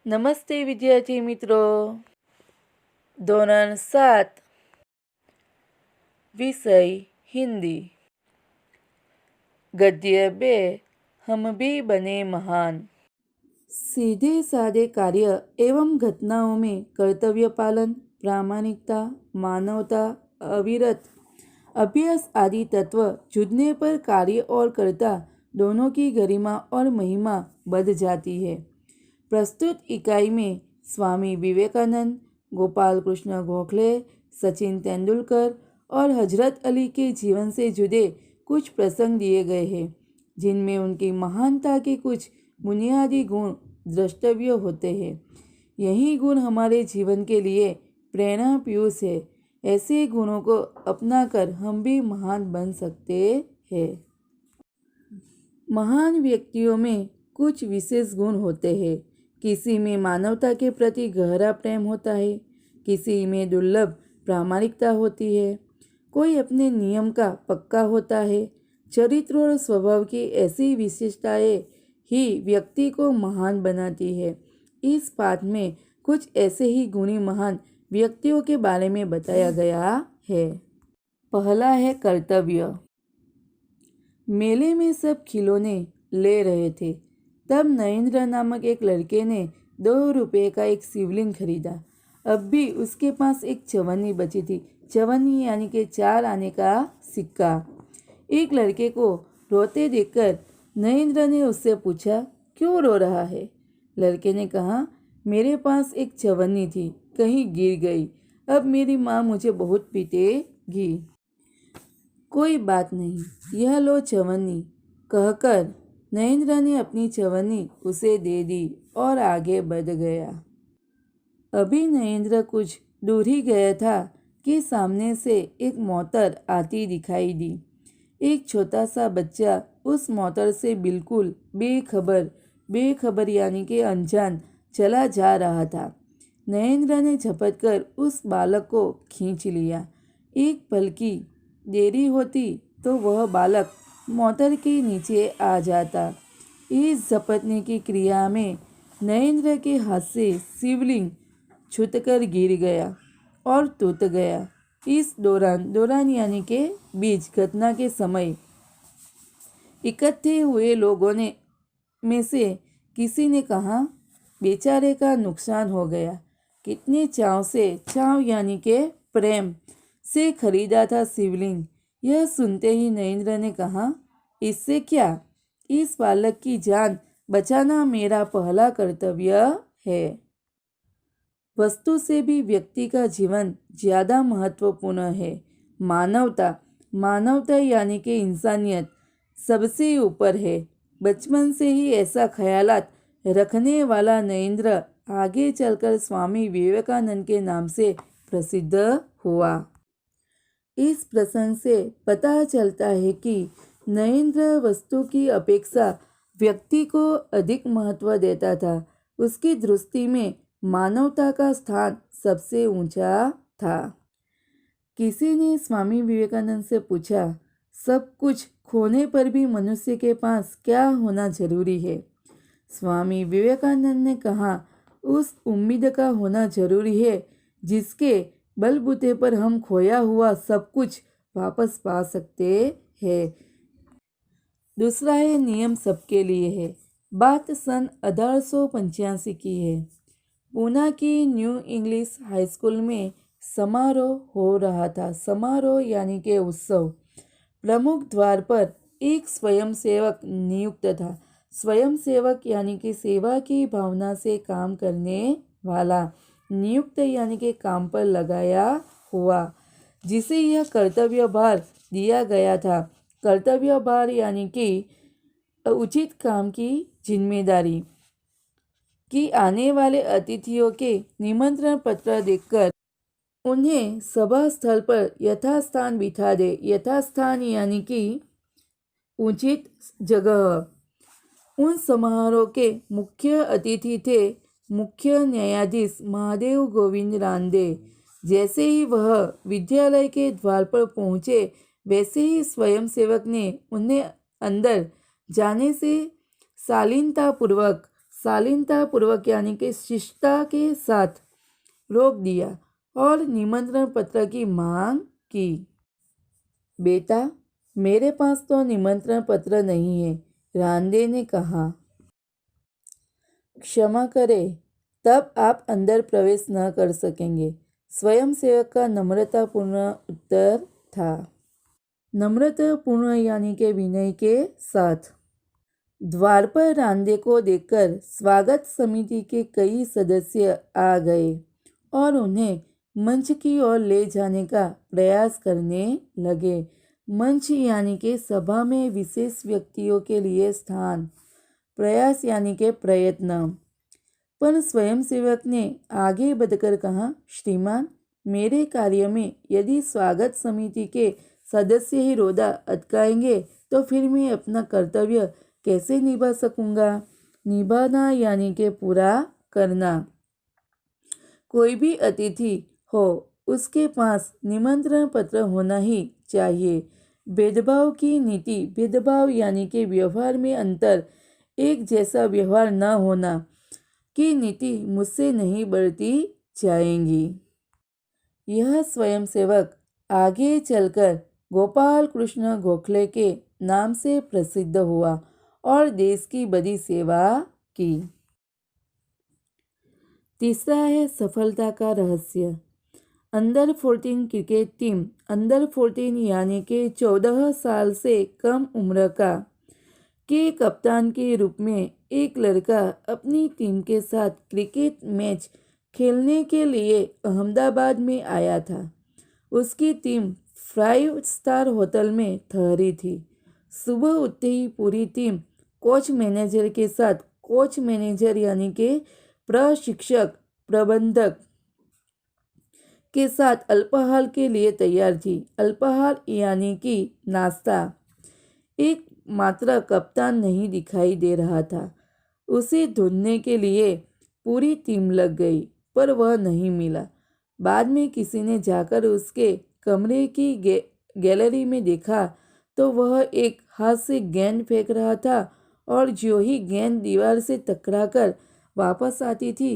નમસ્તે વિદ્યાર્થી મિત્રો. ધોરણ 7 વિષય હિન્દી. गद्य 2 हम भी बने महान. सीधे साधे कार्य एवं घटनाओं में कर्तव्य पालन, प्रामाणिकता, मानवता, अविरत अभ्यास आदि तत्व जुड़ने पर कार्य और कर्ता दोनों की गरिमा और महिमा बढ़ जाती है. प्रस्तुत इकाई में स्वामी विवेकानंद, गोपाल कृष्ण गोखले, सचिन तेंदुलकर और हजरत अली के जीवन से जुड़े कुछ प्रसंग दिए गए हैं, जिनमें उनकी महानता के कुछ बुनियादी गुण द्रष्टव्य होते हैं. यही गुण हमारे जीवन के लिए प्रेरणा पीयूष है. ऐसे गुणों को अपनाकर हम भी महान बन सकते हैं. महान व्यक्तियों में कुछ विशेष गुण होते हैं. किसी में मानवता के प्रति गहरा प्रेम होता है, किसी में दुर्लभ प्रामाणिकता होती है, कोई अपने नियम का पक्का होता है. चरित्र और स्वभाव की ऐसी विशेषताएं ही व्यक्ति को महान बनाती है. इस पाठ में कुछ ऐसे ही गुणी महान व्यक्तियों के बारे में बताया गया है. पहला है कर्तव्य. मेले में सब खिलौने ले रहे थे, तब नरेंद्र नामक एक लड़के ने 2 रुपये का एक शिवलिंग खरीदा. अब भी उसके पास एक चवन्नी बची थी. चवन्नी यानी कि 4 आने का सिक्का. एक लड़के को रोते देखकर नरेंद्र ने उससे पूछा, क्यों रो रहा है? लड़के ने कहा, मेरे पास एक चवन्नी थी, कहीं गिर गई. अब मेरी माँ मुझे बहुत पीटेगी. कोई बात नहीं, यह लो चवन्नी, कहकर नरेंद्र ने अपनी चवन्नी उसे दे दी और आगे बढ़ गया. अभी नरेंद्र कुछ दूर ही गया था कि सामने से एक मोटर आती दिखाई दी. एक छोटा सा बच्चा उस मोटर से बिल्कुल बेखबर यानी कि अनजान चला जा रहा था. नरेंद्र ने झपट कर उस बालक को खींच लिया. एक पल की देरी होती तो वह बालक मोटर के नीचे आ जाता. इस झपटने की क्रिया में नरेंद्र के हाथ से शिवलिंग छूटकर गिर गया और टूट गया. इस दौरान यानी के बीच घटना के समय इकट्ठे हुए लोगों में से किसी ने कहा, बेचारे का नुकसान हो गया. कितने चाव यानी के प्रेम से खरीदा था शिवलिंग. यह सुनते ही नरेंद्र ने कहा, इससे क्या, इस बालक की जान बचाना मेरा पहला कर्तव्य है. वस्तु से भी व्यक्ति का जीवन ज़्यादा महत्वपूर्ण है. मानवता यानी कि इंसानियत सबसे ऊपर है. बचपन से ही ऐसा ख्यालात रखने वाला नरेंद्र आगे चलकर स्वामी विवेकानंद के नाम से प्रसिद्ध हुआ. इस प्रसंग से पता चलता है कि नरेंद्र वस्तु की अपेक्षा व्यक्ति को अधिक महत्व देता था. उसकी दृष्टि में मानवता का स्थान सबसे ऊंचा था. किसी ने स्वामी विवेकानंद से पूछा, सब कुछ खोने पर भी मनुष्य के पास क्या होना जरूरी है? स्वामी विवेकानंद ने कहा, उस उम्मीद का होना जरूरी है जिसके बलबूते पर हम खोया हुआ सब कुछ वापस पा सकते हैं. दूसरा है नियम सबके लिए है. बात सन 1885 की है. पूना की न्यू इंग्लिश हाई स्कूल में समारोह हो रहा था. समारोह यानी के उत्सव. प्रमुख द्वार पर एक स्वयंसेवक नियुक्त था. स्वयंसेवक यानी कि सेवा की भावना से काम करने वाला. नियुक्त यानी कि काम पर लगाया हुआ, जिसे यह कर्तव्य भार दिया गया था. कर्तव्य भार यानी कि उचित काम की जिम्मेदारी कि आने वाले अतिथियों के निमंत्रण पत्र देखकर उन्हें सभा स्थल पर यथास्थान बिठा दे. यथास्थान यानी कि उचित जगह. उन समारोह के मुख्य अतिथि थे मुख्य न्यायाधीश महादेव गोविंद रानडे. जैसे ही वह विद्यालय के द्वार पर पहुँचे, वैसे ही स्वयंसेवक ने उन्हें अंदर जाने से शालीनतापूर्वक शालीनता पूर्वक यानी कि शिष्टता के साथ रोक दिया और निमंत्रण पत्र की मांग की। बेटा, मेरे पास तो निमंत्रण पत्र नहीं है, रांदे ने कहा। क्षमा करें, तब आप अंदर प्रवेश न कर सकेंगे, स्वयंसेवक का नम्रतापूर्ण उत्तर था। नम्रतापूर्ण यानी कि विनय के साथ। द्वार पर रांदे को देखकर स्वागत समिति के कई सदस्य आ गए और उन्हें मंच की ओर ले जाने का प्रयास करने लगे। मंच यानी कि सभा में विशेष व्यक्तियों के लिए स्थान, प्रयास यानी कि प्रयत्न। पर स्वयंसेवक ने आगे बढ़कर कहा, श्रीमान, मेरे कार्य में यदि स्वागत समिति के सदस्य ही रोड़ा अटकाएंगे तो फिर मैं अपना कर्तव्य कैसे निभा सकूंगा। निभाना यानी कि पूरा करना। कोई भी अतिथि हो उसके पास निमंत्रण पत्र होना ही चाहिए। भेदभाव की नीति, भेदभाव यानी कि व्यवहार में अंतर, एक जैसा व्यवहार न होना की नीति मुझसे नहीं बढ़ती जाएंगी। यह स्वयंसेवक आगे चलकर गोपाल कृष्ण गोखले के नाम से प्रसिद्ध हुआ और देश की बड़ी सेवा की। तीसरा है सफलता का रहस्य। अंडर 14 क्रिकेट टीम, अंडर 14 यानी कि 14 साल से कम उम्र का, के कप्तान के रूप में एक लड़का अपनी टीम के साथ क्रिकेट मैच खेलने के लिए अहमदाबाद में आया था। उसकी टीम 5 स्टार होटल में ठहरी थी। सुबह उठते ही पूरी टीम कोच मैनेजर के साथ, कोच मैनेजर यानी कि प्रशिक्षक प्रबंधक के साथ अल्पाहार के लिए तैयार थी। अल्पाहार यानी कि नाश्ता। एक मात्र कप्तान नहीं दिखाई दे रहा था। उसे ढूंढने के लिए पूरी टीम लग गई, पर वह नहीं मिला। बाद में किसी ने जाकर उसके कमरे की गैलरी में देखा तो वह एक हाथ से गेंद फेंक रहा था और जो ही गेंद दीवार से टकराकर वापस आती थी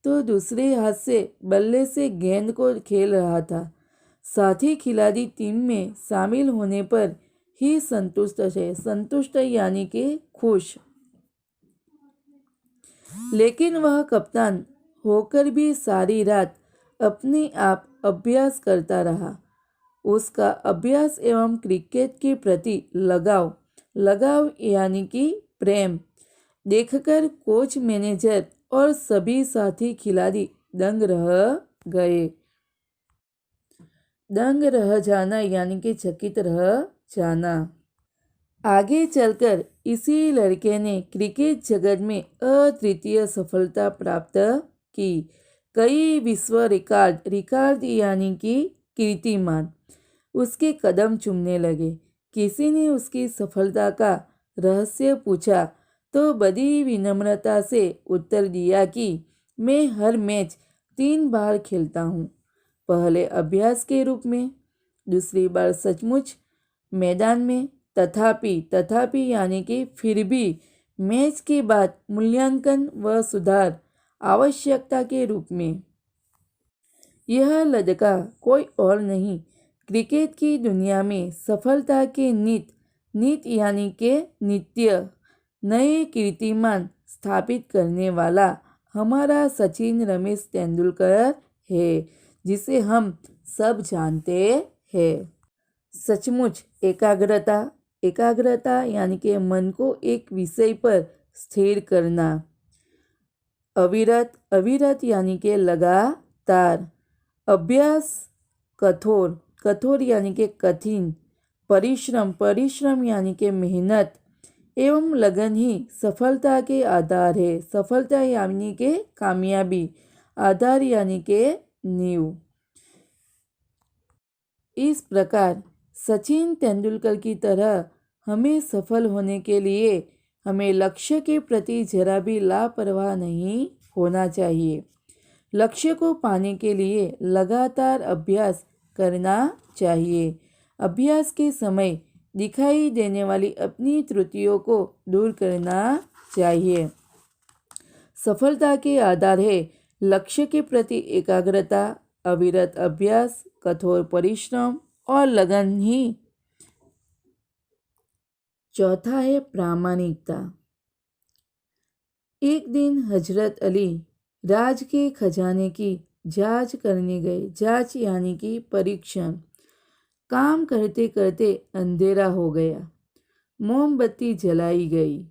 तो दूसरे हाथ से बल्ले से गेंद को खेल रहा था। साथी खिलाड़ी टीम में शामिल होने पर ही संतुष्ट है। संतुष्ट यानी कि खुश। लेकिन वह कप्तान होकर भी सारी रात अपने आप अभ्यास करता रहा। उसका अभ्यास एवं क्रिकेट के प्रति लगाव यानी कि प्रेम देखकर कोच मैनेजर और सभी साथी खिलाड़ी दंग रह गए। दंग रह जाना यानी कि चकित रह जाना। आगे चलकर इसी लड़के ने क्रिकेट जगत में अद्वितीय सफलता प्राप्त की। कई विश्व रिकॉर्ड यानी कि कीर्तिमान उसके कदम चूमने लगे। किसी ने उसकी सफलता का रहस्य पूछा तो बड़ी विनम्रता से उत्तर दिया कि मैं हर मैच 3 बार खेलता हूँ। पहले अभ्यास के रूप में, दूसरी बार सचमुच मैदान में, तथापि यानी कि फिर भी मैच के बाद मूल्यांकन व सुधार आवश्यकता के रूप में। यह लड़का कोई और नहीं, क्रिकेट की दुनिया में सफलता के नित यानी कि नित्य नए कीर्तिमान स्थापित करने वाला हमारा सचिन रमेश तेंदुलकर है, जिसे हम सब जानते हैं। सचमुच एकाग्रता यानी कि मन को एक विषय पर स्थिर करना। अविरत यानी कि लगातार। अभ्यास कठोर यानी कि कठिन। परिश्रम यानी कि मेहनत एवं लगन ही सफलता के आधार है। सफलता यानी कि कामयाबी, आधार यानी कि नींव। इस प्रकार सचिन तेंदुलकर की तरह हमें सफल होने के लिए हमें लक्ष्य के प्रति जरा भी लापरवाह नहीं होना चाहिए। लक्ष्य को पाने के लिए लगातार अभ्यास करना चाहिए। अभ्यास के समय दिखाई देने वाली अपनी त्रुटियों को दूर करना चाहिए। सफलता के आधार है लक्ष्य के प्रति एकाग्रता, अविरत अभ्यास, कठोर परिश्रम और लगन ही। चौथा है प्रामाणिकता। एक दिन हजरत अली राज के खजाने की जांच करने गए। जांच यानी कि परीक्षण। काम करते करते अंधेरा हो गया। मोमबत्ती जलाई गई।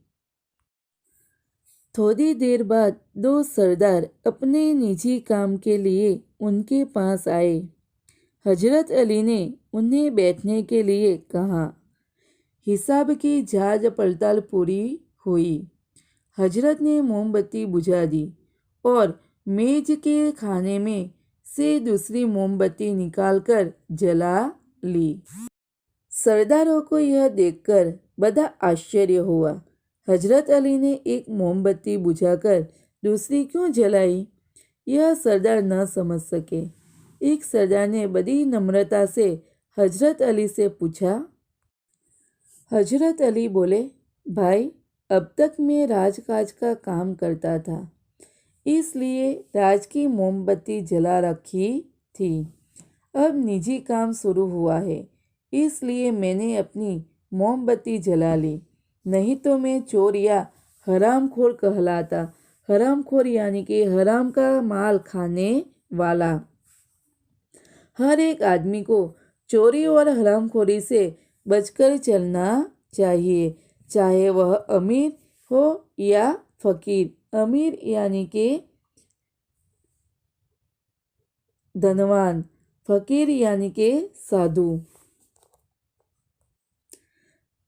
थोड़ी देर बाद दो सरदार अपने निजी काम के लिए उनके पास आए। हजरत अली ने उन्हें बैठने के लिए कहा। हिसाब की जांच पड़ताल पूरी हुई। हजरत ने मोमबत्ती बुझा दी और मेज के खाने में से दूसरी मोमबत्ती निकालकर जला ली। सरदारों को यह देखकर बड़ा आश्चर्य हुआ। हजरत अली ने एक मोमबत्ती बुझाकर दूसरी क्यों जलाई, यह सरदार न समझ सके। एक सरदार ने बड़ी नम्रता से हजरत अली से पूछा। हजरत अली बोले, भाई, अब तक मैं राजकाज का काम करता था, इसलिए राज की मोमबत्ती जला रखी थी। अब निजी काम शुरू हुआ है, इसलिए मैंने अपनी मोमबत्ती जला ली, नहीं तो मैं चोर या हरामखोर कहलाता। हरामखोर यानी कि हराम का माल खाने वाला। हर एक आदमी को चोरी और हरामखोरी से बचकर चलना चाहिए, चाहे वह अमीर हो या फकीर। अमीर यानी कि धनवान, फकीर यानी कि साधु।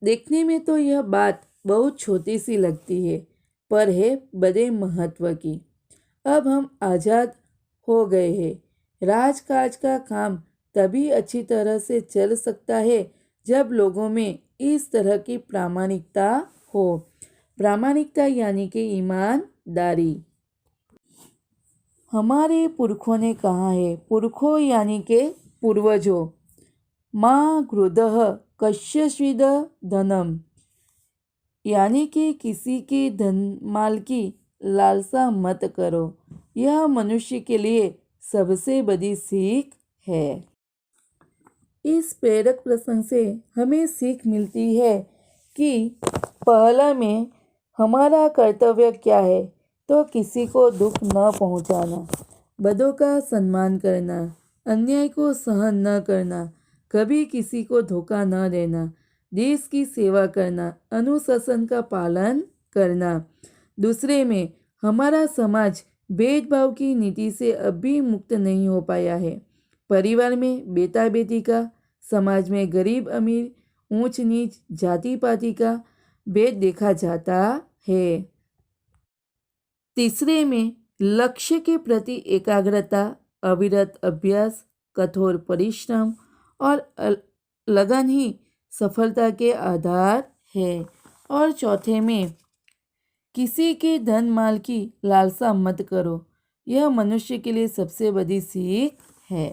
देखने में तो यह बात बहुत छोटी सी लगती है, पर है बड़े महत्व की। अब हम आज़ाद हो गए हैं। राजकाज का काम तभी अच्छी तरह से चल सकता है जब लोगों में इस तरह की प्रामाणिकता हो। प्रामाणिकता यानी कि ईमानदारी। हमारे पुरखों ने कहा है, पुरखों यानी कि पूर्वजों, माँ गृधः कस्यचिद धनम, यानी कि किसी के धन माल की लालसा मत करो। यह मनुष्य के लिए सबसे बड़ी सीख है। इस प्रेरक प्रसंग से हमें सीख मिलती है कि पहला में हमारा कर्तव्य क्या है, तो किसी को दुख न पहुंचाना, बड़ों का सम्मान करना, अन्याय को सहन न करना, कभी किसी को धोखा न देना, देश की सेवा करना, अनुशासन का पालन करना। दूसरे में हमारा समाज भेदभाव की नीति से अब भी मुक्त नहीं हो पाया है। परिवार में बेटा बेटी का, समाज में गरीब अमीर, ऊंच नीच, जाति पाति का भेद देखा जाता है। तीसरे में लक्ष्य के प्रति एकाग्रता, अविरत अभ्यास, कठोर परिश्रम और लगन ही सफलता के आधार है। और चौथे में किसी के धन माल की लालसा मत करो। यह मनुष्य के लिए सबसे बड़ी सीख है।